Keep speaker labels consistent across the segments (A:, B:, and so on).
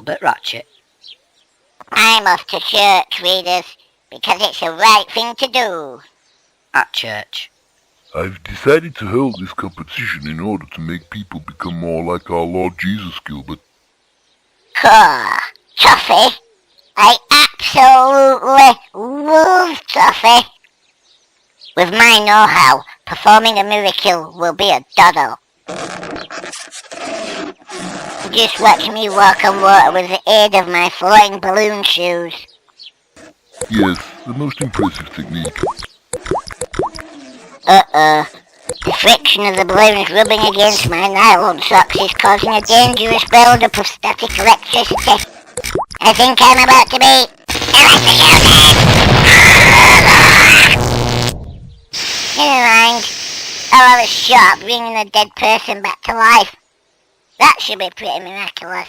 A: Gilbert Ratchet.
B: I'm off to church, readers, because it's the right thing to do.
A: At church.
C: I've decided to hold this competition in order to make people become more like our Lord Jesus, Gilbert.
B: Toffee? I absolutely love toffee. With my know-how, performing a miracle will be a doddle. Just watch me walk on water with the aid of my floating balloon shoes.
C: Yes, the most impressive technique.
B: The friction of the balloons rubbing against my nylon socks is causing a dangerous build-up of static electricity. I think I'm about to be electrocuted! Never mind. I'll have a shot bringing a dead person back to life. That should be pretty miraculous.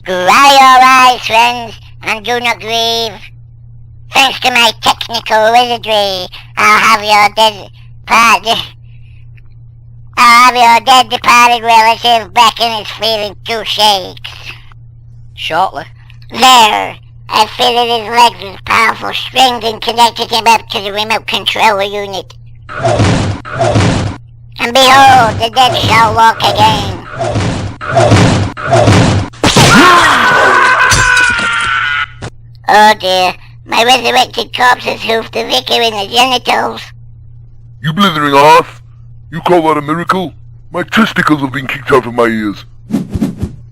B: Dry your eyes, friends, and do not grieve. Thanks to my technical wizardry, I'll have your dead departed relative back in his feeling 2 shakes.
A: Shortly.
B: There, I fitted his legs with powerful strings and connected him up to the remote control unit. And behold, the dead shall walk again. Oh dear, my resurrected corpse has hoofed the vicar in the genitals.
C: You blithering arse! You call that a miracle? My testicles have been kicked out of my ears.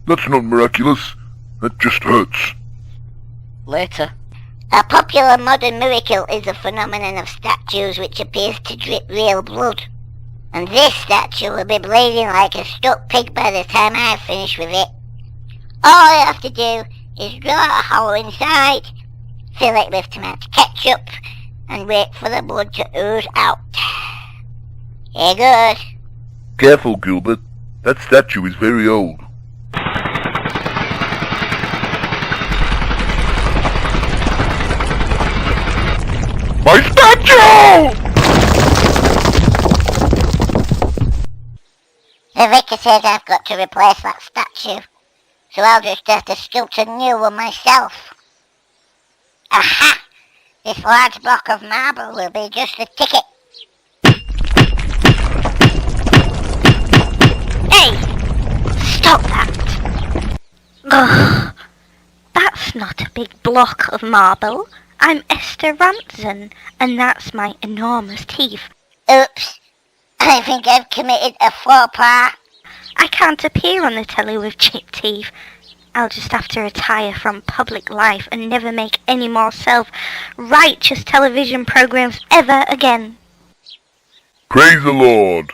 C: That's not miraculous. That just hurts.
A: Later.
B: A popular modern miracle is the phenomenon of statues which appears to drip real blood. And this statue will be bleeding like a stuck pig by the time I finish with it. All I have to do is draw a hole inside, fill it with tomato ketchup, and wait for the blood to ooze out. Here goes.
C: Careful, Gilbert. That statue is very old. My statue!
B: The vicar says I've got to replace that statue, so I'll just have to sculpt a new one myself. Aha! This large block of marble will be just the ticket.
D: Hey! Stop that! Ugh, that's not a big block of marble. I'm Esther Rantzen, and that's my enormous teeth.
B: Oops. I think I've committed a faux pas.
D: I can't appear on the telly with chipped teeth. I'll just have to retire from public life and never make any more self-righteous television programs ever again.
C: Praise the Lord.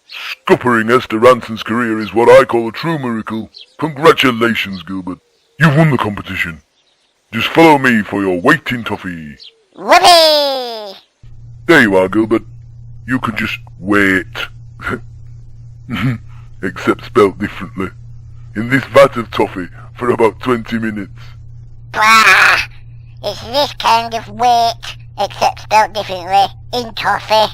C: Scuppering Esther Rantzen's career is what I call a true miracle. Congratulations, Gilbert. You've won the competition. Just follow me for your weight in toffee.
B: Whoopee!
C: There you are, Gilbert. You can just wait. Except spelt differently. In this vat of toffee for about 20 minutes.
B: Bah! It's this kind of wait, except spelt differently, in toffee.